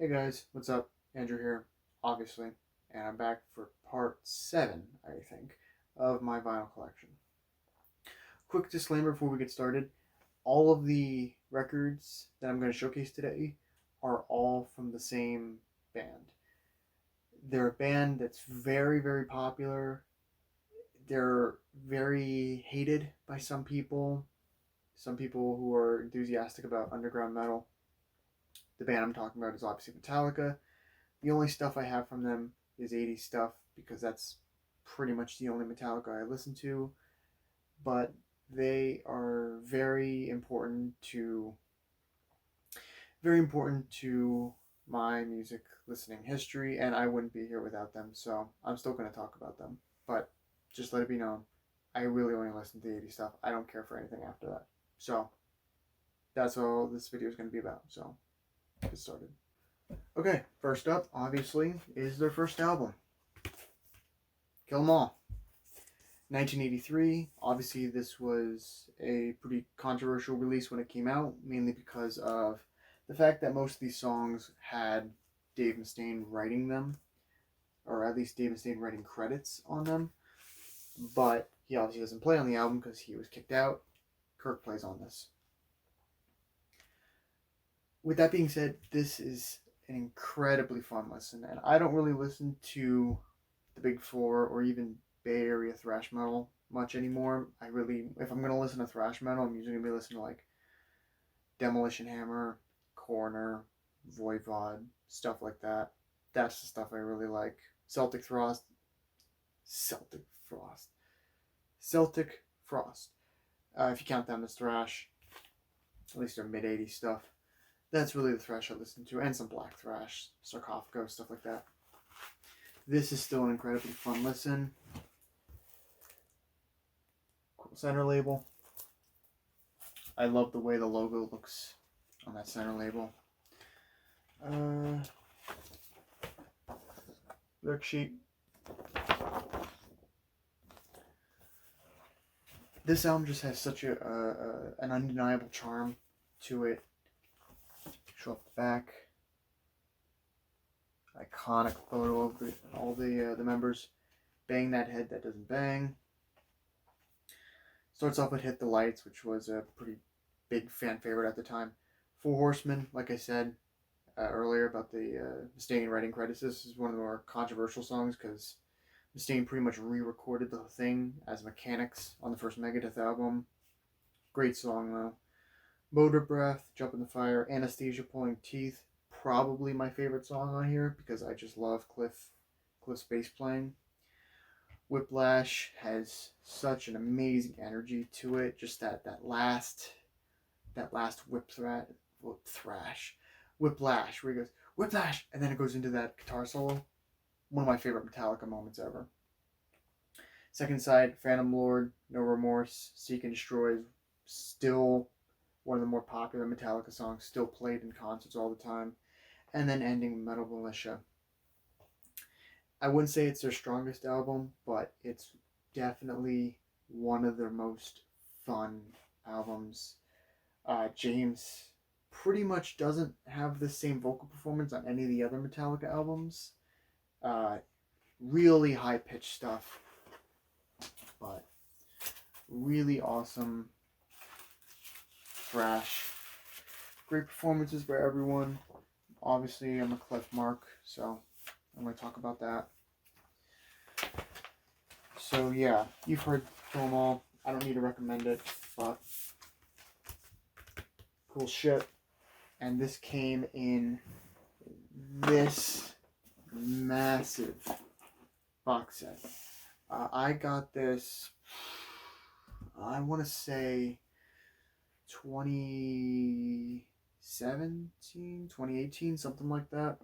Hey guys, what's up? Andrew here, obviously, and I'm back for part 7, I think, of my vinyl collection. Quick disclaimer before we get started, all of the records that I'm going to showcase today are all from the same band. They're a band that's very, very popular. They're very hated by some people who are enthusiastic about underground metal. The band I'm talking about is obviously Metallica. The only stuff I have from them is 80s stuff because that's pretty much the only Metallica I listen to. But they are very important to my music listening history, and I wouldn't be here without them. So I'm still going to talk about them. But just let it be known, I really only listen to the 80s stuff. I don't care for anything after that. So that's all this video is going to be about. So get started. Okay, first up, obviously, is their first album, Kill 'Em All. 1983. Obviously, this was a pretty controversial release when it came out, mainly because of the fact that most of these songs had Dave Mustaine writing them, or at least Dave Mustaine writing credits on them. But he obviously doesn't play on the album because he was kicked out. Kirk plays on this. With that being said, this is an incredibly fun listen, and I don't really listen to the Big Four or even Bay Area thrash metal much anymore. If I'm gonna listen to thrash metal, I'm usually gonna be listening to like Demolition Hammer, Corner, Voivod, stuff like that. That's the stuff I really like. Celtic Frost. If you count them as thrash, at least their mid '80s stuff. That's really the thrash I listen to, and some black thrash, Sarcophagus, stuff like that. This is still an incredibly fun listen. Cool center label. I love the way the logo looks on that center label. Lyric sheet. This album just has such an undeniable charm to it. Show up the back. Iconic photo of all the members. Bang That Head That Doesn't Bang. Starts off with Hit the Lights, which was a pretty big fan favorite at the time. Four Horsemen, like I said earlier about the Mustaine writing credits. This is one of the more controversial songs because Mustaine pretty much re-recorded the thing as Mechanics on the first Megadeth album. Great song though. Motor Breath, Jump in the Fire, Anesthesia, Pulling Teeth. Probably my favorite song on here because I just love Cliff's bass playing. Whiplash has such an amazing energy to it. Just that last whiplash, where he goes whiplash, and then it goes into that guitar solo. One of my favorite Metallica moments ever. Second side, Phantom Lord, No Remorse, Seek and Destroy, still one of the more popular Metallica songs, still played in concerts all the time. And then ending Metal Militia. I wouldn't say it's their strongest album, but it's definitely one of their most fun albums. James pretty much doesn't have the same vocal performance on any of the other Metallica albums. Really high-pitched stuff, but really awesome thrash. Great performances by everyone. Obviously, I'm a Cliff mark, so I'm going to talk about that. So yeah, you've heard Kill 'Em All. I don't need to recommend it, but cool shit. And this came in this massive box set. I got this, I want to say 2017, 2018, something like that.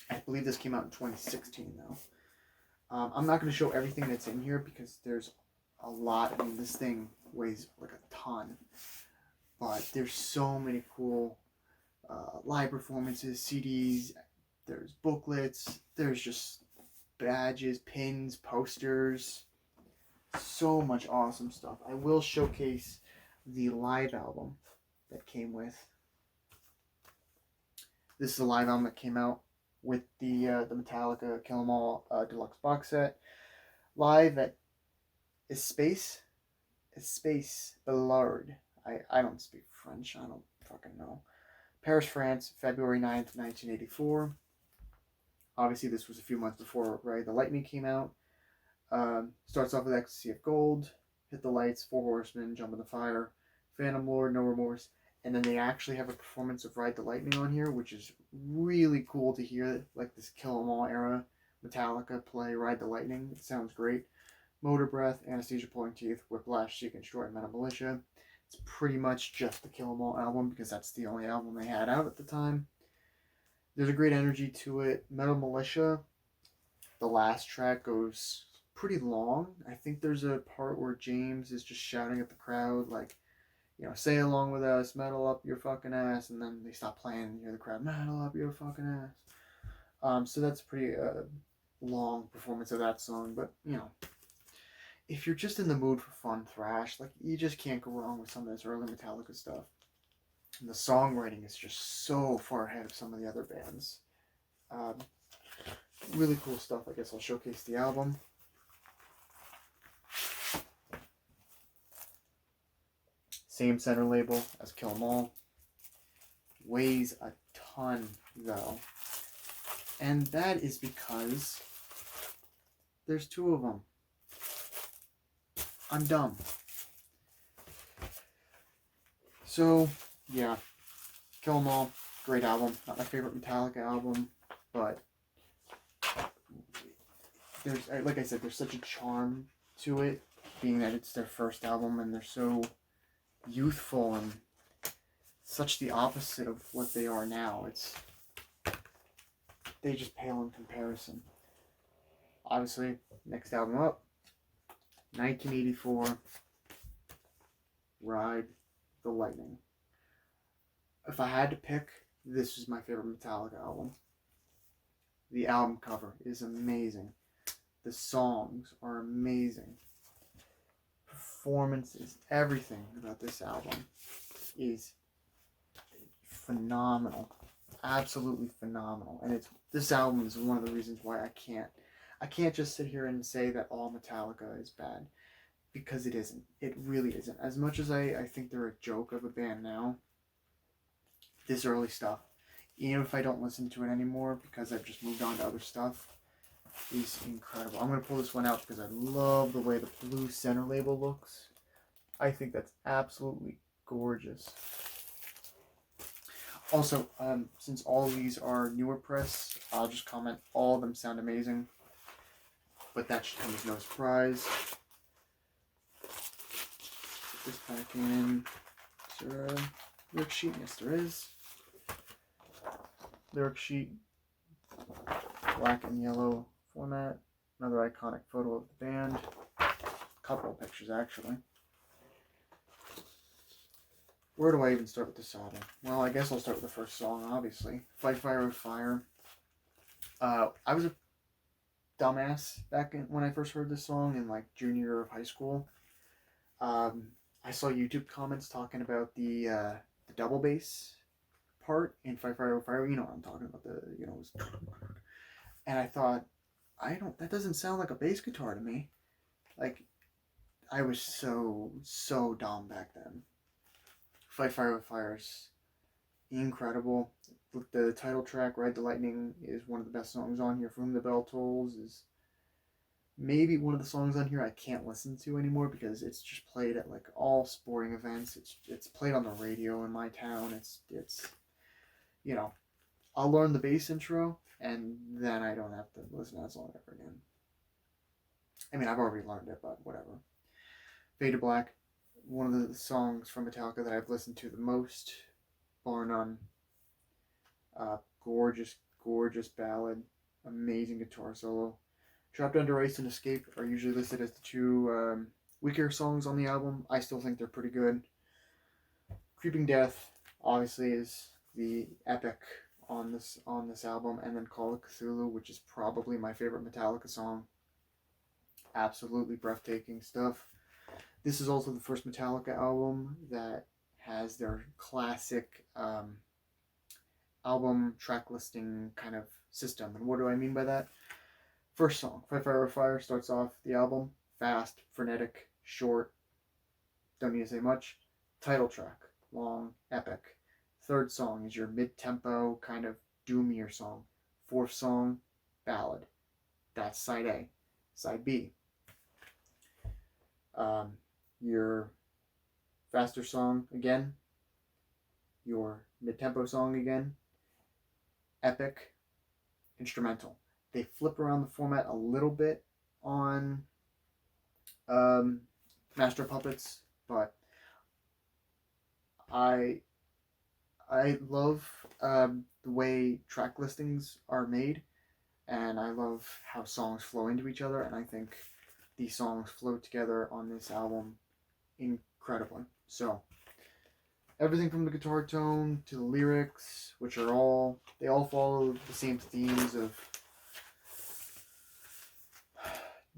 I believe this came out in 2016 though. I'm not going to show everything that's in here because there's a lot. I mean, this thing weighs like a ton. But there's so many cool live performances, CDs, there's booklets, there's just badges, pins, posters. So much awesome stuff. I will showcase the live album that came with This is a live album that came out with the Metallica Kill 'Em All deluxe box set. Live at Espace Ballard. I don't speak French. I don't fucking know. Paris, France, February 9th, 1984. Obviously, this was a few months before Ride the Lightning came out. Starts off with Ecstasy of Gold, Hit the Lights, Four Horsemen, Jump in the Fire, Phantom Lord, No Remorse, and then they actually have a performance of Ride the Lightning on here, which is really cool to hear, like this Kill 'Em All era Metallica play Ride the Lightning. It sounds great. Motor Breath, Anesthesia Pulling Teeth, Whiplash, Seek and Destroy, Metal Militia. It's pretty much just the Kill 'Em All album because that's the only album they had out at the time. There's a great energy to it. Metal Militia, the last track goes pretty long. I think there's a part where James is just shouting at the crowd, like, say along with us, metal up your fucking ass, and then they stop playing and you hear the crowd, metal up your fucking ass. So that's a pretty long performance of that song, but, if you're just in the mood for fun thrash, like, you just can't go wrong with some of this early Metallica stuff. And the songwriting is just so far ahead of some of the other bands. Really cool stuff. I guess I'll showcase the album. Same center label as Kill 'Em All. Weighs a ton, though. And that is because there's two of them. I'm dumb. So, yeah. Kill 'Em All, great album. Not my favorite Metallica album, but there's, like I said, there's such a charm to it, being that it's their first album and they're so youthful and such the opposite of what they are now. They just pale in comparison. Obviously, next album up, 1984, Ride the Lightning. If I had to pick, this is my favorite Metallica album. The album cover is amazing. The songs are amazing. Performances, everything about this album is phenomenal. Absolutely phenomenal. And this album is one of the reasons why I can't just sit here and say that all Metallica is bad, because it isn't. It really isn't. As much as I think they're a joke of a band now, this early stuff, even if I don't listen to it anymore because I've just moved on to other stuff, is incredible. I'm going to pull this one out because I love the way the blue center label looks. I think that's absolutely gorgeous. Also, since all of these are newer press, I'll just comment all of them sound amazing. But that should come as no surprise. Put this back in. Is there a lyric sheet? Yes, there is. Lyric sheet. Black and yellow format. Another iconic photo of the band. A couple of pictures, actually. Where do I even start with this album? Well, I guess I'll start with the first song, obviously. Fight Fire with Fire. I was a dumbass back when I first heard this song in like junior year of high school. I saw YouTube comments talking about the double bass part in Fight Fire with Fire. You know what I'm talking about. And I thought, that doesn't sound like a bass guitar to me. Like, I was so dumb back then. Fight Fire with Fire is incredible. The title track, Ride the Lightning, is one of the best songs on here. For Whom the Bell Tolls is maybe one of the songs on here I can't listen to anymore because it's just played at like all sporting events. It's played on the radio in my town. It's I'll learn the bass intro and then I don't have to listen to that song ever again. I mean, I've already learned it, but whatever. Fade to Black, one of the songs from Metallica that I've listened to the most, bar none. Gorgeous ballad, amazing guitar solo. Trapped Under Ice and Escape are usually listed as the two weaker songs on the album. I still think they're pretty good. Creeping Death, obviously, is the epic on this album, and then Call of Cthulhu, which is probably my favorite Metallica song. Absolutely breathtaking stuff. This is also the first Metallica album that has their classic album track listing kind of system. And what do I mean by that? First song, Fight Fire with Fire, starts off the album. Fast, frenetic, short, don't need to say much. Title track, long, epic. Third song is your mid-tempo, kind of doomier song. Fourth song, ballad. That's side A. Side B, your faster song again. Your mid-tempo song again. Epic, instrumental. They flip around the format a little bit on Master of Puppets, but I love the way track listings are made, and I love how songs flow into each other, and I think these songs flow together on this album incredibly. So everything from the guitar tone to the lyrics, which are all follow the same themes of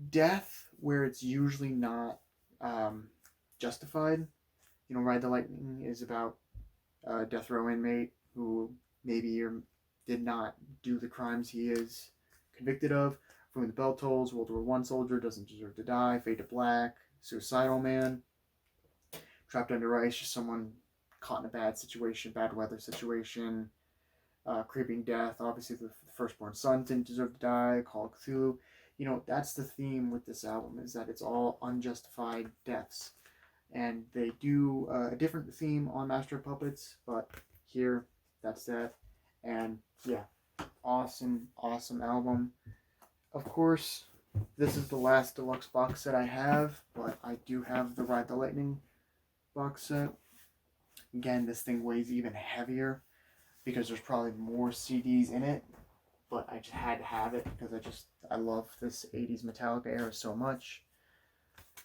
death, where it's usually not justified. You know, Ride the Lightning is about a death row inmate who maybe did not do the crimes he is convicted of. From the Bell Tolls, World War I soldier doesn't deserve to die. Fade to Black, Suicidal Man. Trapped Under Ice, just someone caught in a bad situation, bad weather situation. Creeping Death, obviously the firstborn son didn't deserve to die. Call of Cthulhu. You know, that's the theme with this album, is that it's all unjustified deaths. And they do a different theme on Master of Puppets, but here, that's that. And yeah, awesome album. Of course, this is the last deluxe box set I have, but I do have the Ride the Lightning box set. Again, this thing weighs even heavier because there's probably more CDs in it, but I just had to have it because I love this 80s Metallica era so much.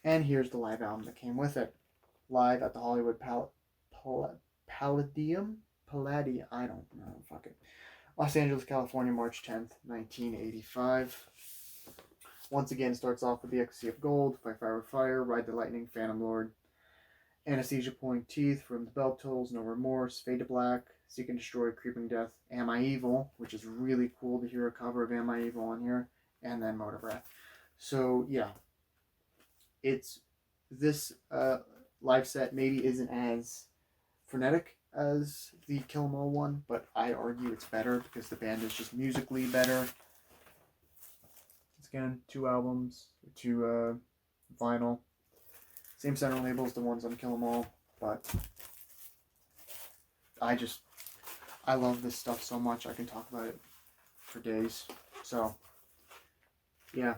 And here's the live album that came with it. Live at the Hollywood Palladium? I don't know, fuck it. Los Angeles, California, March 10th, 1985. Once again, starts off with The Ecstasy of Gold, Fight Fire with Fire, Ride the Lightning, Phantom Lord, Anesthesia, Pulling Teeth, From the Bell Tolls, No Remorse, Fade to Black, Seek and Destroy, Creeping Death, Am I Evil, which is really cool to hear a cover of Am I Evil on here, and then Motor Breath. So, yeah. It's this live set maybe isn't as frenetic as the Kill 'Em All one, but I argue it's better because the band is just musically better. It's again 2 albums, 2 vinyl, same center labels, the ones on Kill 'Em All, but I love this stuff so much. I can talk about it for days. So yeah,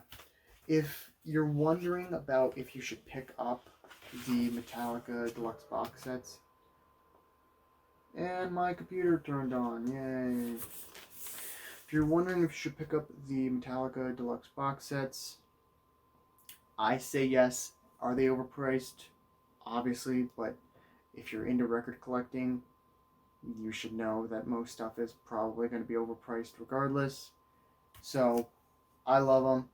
if you're wondering about if you should pick up the Metallica deluxe box sets, and my computer turned on, yay. If you're wondering if you should pick up the Metallica deluxe box sets, I say yes. Are they overpriced? Obviously, but if you're into record collecting, you should know that most stuff is probably going to be overpriced regardless. So, I love them.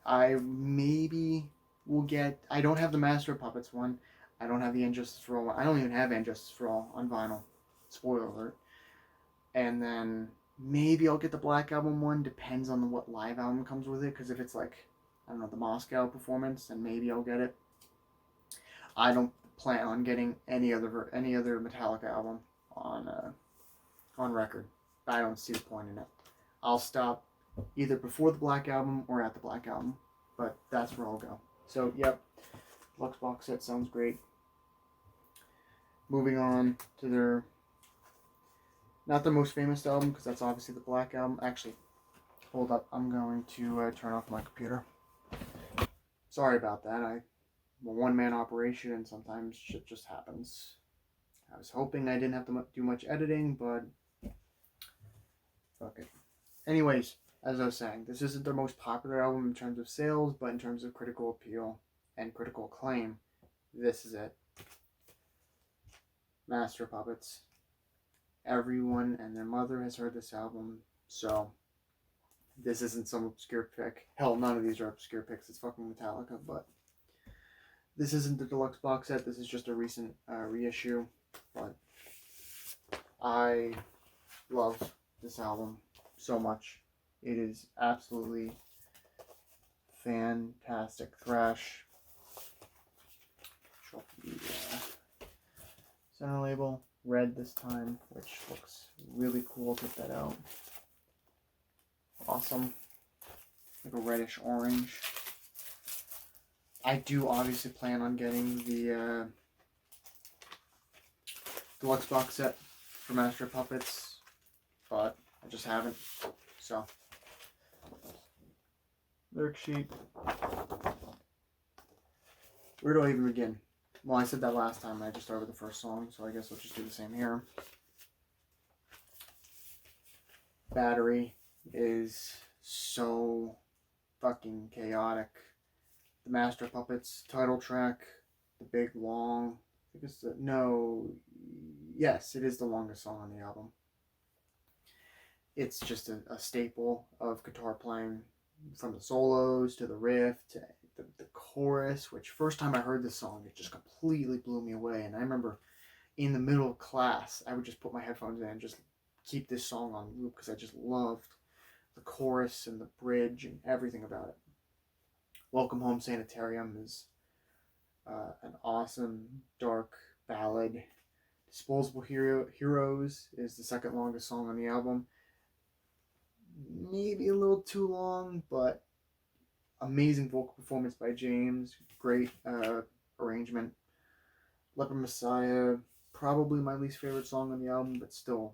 I maybe will get. I don't have the Master of Puppets one. I don't have the Injustice for All one. I don't even have Injustice for All on vinyl. Spoiler alert. And then maybe I'll get the Black Album one. Depends on what live album comes with it. Because if it's like, I don't know, the Moscow performance, then maybe I'll get it. I don't plan on getting any other Metallica album on record. I don't see the point in it. I'll stop either before the Black Album or at the Black Album, but that's where I'll go. So, yep, Lux box set sounds great. Moving on to not their most famous album, because that's obviously the Black Album. Actually, hold up, I'm going to turn off my computer. Sorry about that. I'm a one-man operation, and sometimes shit just happens. I was hoping I didn't have to do much editing, but fuck it. Anyways, as I was saying, this isn't their most popular album in terms of sales, but in terms of critical appeal and critical acclaim, this is it. Master of Puppets. Everyone and their mother has heard this album, so this isn't some obscure pick. Hell, none of these are obscure picks. It's fucking Metallica, but this isn't the deluxe box set. This is just a recent reissue, but I love this album so much. It is absolutely fantastic thrash. Show the center label, red this time, which looks really cool. Check that out. Awesome. Like a reddish orange. I do obviously plan on getting the deluxe box set for Master of Puppets, but I just haven't. So, lyric sheet. Where do I even begin? Well, I said that last time. I just started with the first song, so I guess I'll just do the same here. Battery is so fucking chaotic. The Master of Puppets title track, the big long, I think it's yes, it is the longest song on the album. It's just a staple of guitar playing, from the solos to the riff to the chorus, which first time I heard this song, it just completely blew me away. And I remember in the middle of class, I would just put my headphones in and just keep this song on loop because I just loved the chorus and the bridge and everything about it. Welcome Home Sanitarium is an awesome dark ballad. Disposable Heroes is the second longest song on the album. Maybe a little too long, but amazing vocal performance by James. Great arrangement. Leper Messiah, probably my least favorite song on the album, but still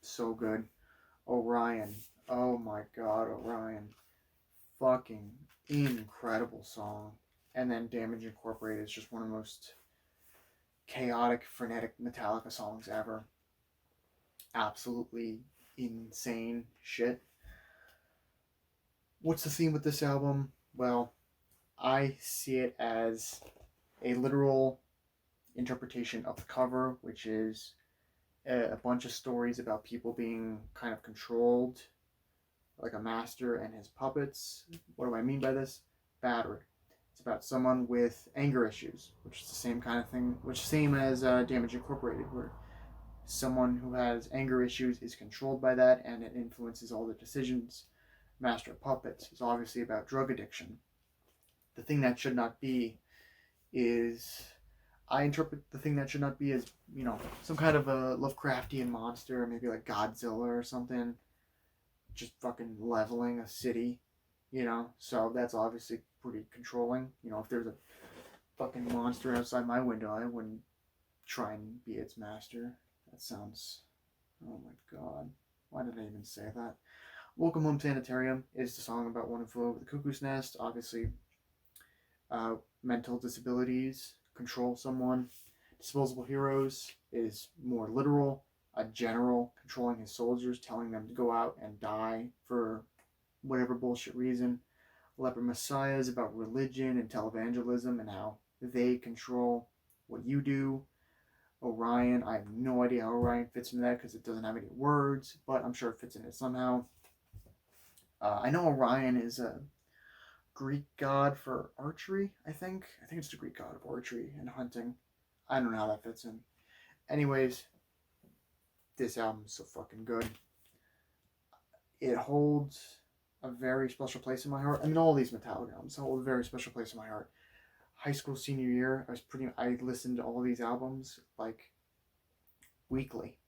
so good. Orion. Oh my god, Orion. Fucking incredible song. And then Damage Incorporated is just one of the most chaotic, frenetic Metallica songs ever. Absolutely insane shit. What's the theme with this album? Well, I see it as a literal interpretation of the cover, which is a bunch of stories about people being kind of controlled, like a master and his puppets. What do I mean by this? Battery. It's about someone with anger issues, which is the same kind of thing, same as Damage Incorporated, where someone who has anger issues is controlled by that and it influences all the decisions. Master of Puppets is obviously about drug addiction. The thing that should not be is, I interpret the thing that should not be as, some kind of a Lovecraftian monster, maybe like Godzilla or something, just fucking leveling a city, so that's obviously pretty controlling. If there's a fucking monster outside my window, I wouldn't try and be its master. That sounds, oh my god, why did I even say that? Welcome Home Sanitarium is the song about one who flew over the cuckoo's nest. Obviously, mental disabilities control someone. Disposable Heroes is more literal. A general controlling his soldiers, telling them to go out and die for whatever bullshit reason. Leper Messiah is about religion and televangelism and how they control what you do. Orion, I have no idea how Orion fits into that because it doesn't have any words, but I'm sure it fits in it somehow. I know Orion is a Greek god for archery, I think. I think it's the Greek god of archery and hunting. I don't know how that fits in. Anyways, this album is so fucking good. It holds a very special place in my heart. I mean, all these Metallica albums hold a very special place in my heart. High school senior year, I listened to all these albums like weekly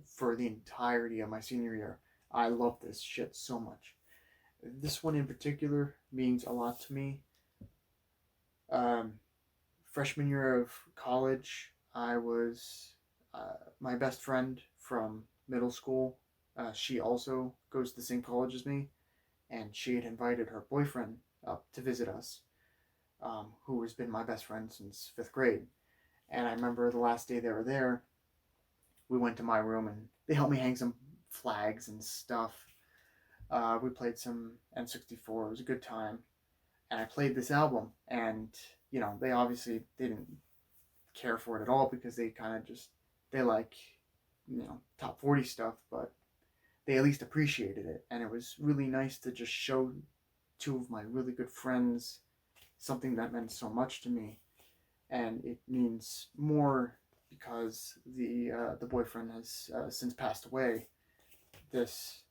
for the entirety of my senior year. I love this shit so much. This one in particular means a lot to me. Freshman year of college, I was my best friend from middle school. She also goes to the same college as me, and she had invited her boyfriend up to visit us, who has been my best friend since 5th grade. And I remember the last day they were there, we went to my room and they helped me hang some flags and stuff. We played some N64. It was a good time. And I played this album, and, they obviously didn't care for it at all because they kind of just, they like, top 40 stuff, but they at least appreciated it. And it was really nice to just show two of my really good friends something that meant so much to me. And it means more because the boyfriend has since passed away. this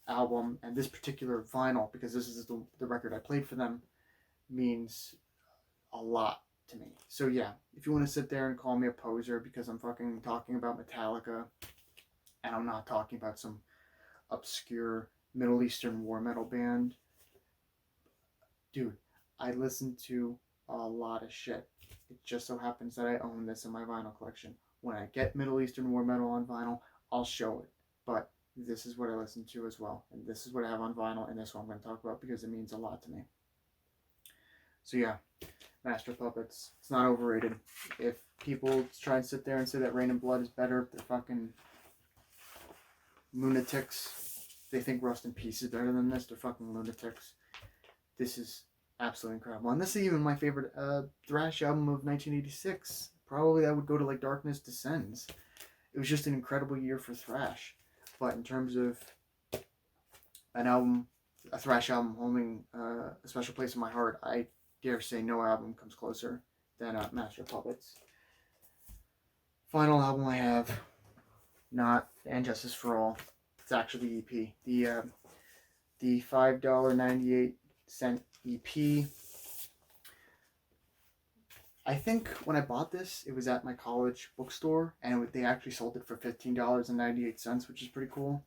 album and this particular vinyl, because this is the record I played for them, means a lot to me. So yeah, if you want to sit there and call me a poser because I'm fucking talking about Metallica and I'm not talking about some obscure Middle Eastern war metal band, dude, I listen to a lot of shit. It just so happens that I own this in my vinyl collection. When I get Middle Eastern war metal on vinyl, I'll show it. But this is what I listen to as well. And this is what I have on vinyl, and this is what I'm going to talk about because it means a lot to me. So yeah, Master Puppets. It's not overrated. If people try and sit there and say that Rain and Blood is better, they're fucking lunatics. They think Rust in Peace is better than this. They're fucking lunatics. This is absolutely incredible. And this is even my favorite thrash album of 1986. Probably that would go to like Darkness Descends. It was just an incredible year for thrash. But in terms of an album, a thrash album holding a special place in my heart, I dare say no album comes closer than Master Puppets. Final album I have, not And Justice for All. It's actually the EP. The $5.98 EP. I think when I bought this, it was at my college bookstore, and they actually sold it for $15.98, which is pretty cool.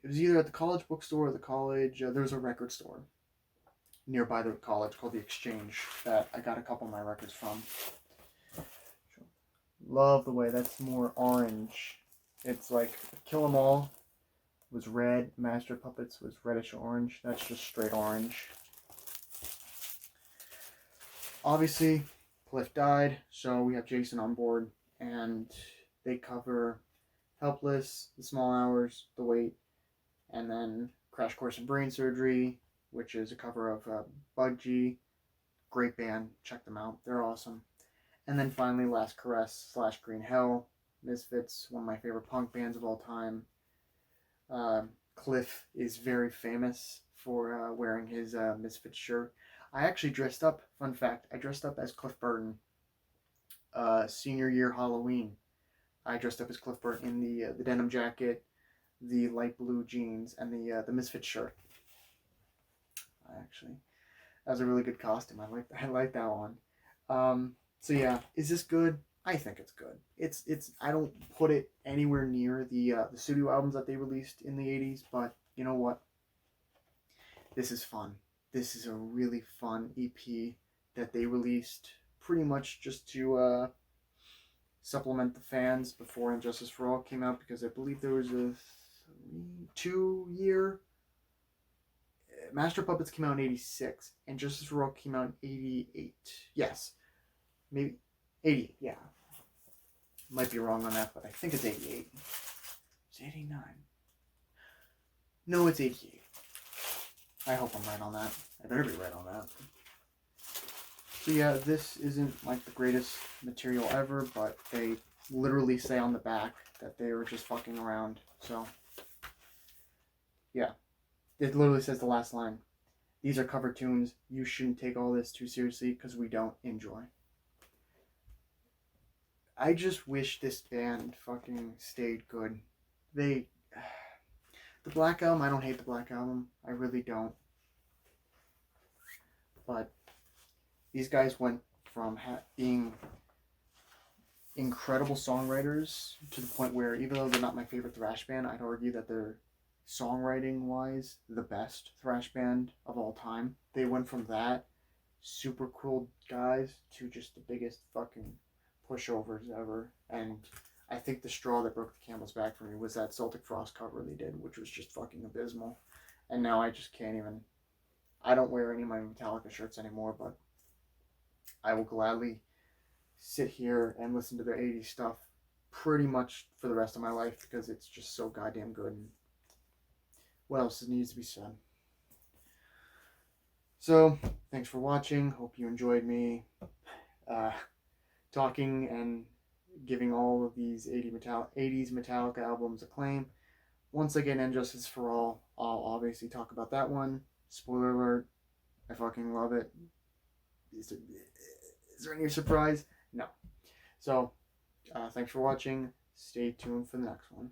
It was either at the college bookstore or the college. There was a record store nearby the college called The Exchange that I got a couple of my records from. Love the way that's more orange. It's like Kill 'Em All was red, Master Puppets was reddish orange. That's just straight orange. Obviously, Cliff died, so we have Jason on board, and they cover Helpless, The Small Hours, The Wait, and then Crash Course in Brain Surgery, which is a cover of Budgie. Great band, check them out, they're awesome. And then finally, Last Caress / Green Hell, Misfits, one of my favorite punk bands of all time. Cliff is very famous for wearing his Misfits shirt. I actually dressed up, fun fact, I dressed up as Cliff Burton. Senior year Halloween, I dressed up as Cliff Burton in the denim jacket, the light blue jeans, and the Misfits shirt. Actually, that was a really good costume. I like that one. So yeah, is this good? I think it's good. It's I don't put it anywhere near the studio albums that they released in the 80s, but you know what? This is fun. This is a really fun EP that they released pretty much just to supplement the fans before And Justice for All came out, because I believe there was a 2-year. Master Puppets came out in 86, and Justice for All came out in 88. Yes. Maybe 88, yeah. Might be wrong on that, but I think it's 88. It's 89. No, it's 88. I hope I'm right on that. I better be right on that. So yeah, this isn't like the greatest material ever, but they literally say on the back that they were just fucking around. So yeah, it literally says the last line. These are cover tunes. You shouldn't take all this too seriously because we don't enjoy. I just wish this band fucking stayed good. The Black Album, I don't hate the Black Album. I really don't. But these guys went from being incredible songwriters to the point where, even though they're not my favorite thrash band, I'd argue that they're, songwriting-wise, the best thrash band of all time. They went from that super cool guys to just the biggest fucking pushovers ever. And I think the straw that broke the camel's back for me was that Celtic Frost cover they did, which was just fucking abysmal. And now I just can't even... I don't wear any of my Metallica shirts anymore, but I will gladly sit here and listen to their 80s stuff pretty much for the rest of my life, because it's just so goddamn good. And what else needs to be said? So, thanks for watching. Hope you enjoyed me talking and giving all of these 80s Metallica albums acclaim. Once again, And Justice for All, I'll obviously talk about that one. Spoiler alert, I fucking love it. Is there any surprise? No. So, thanks for watching. Stay tuned for the next one.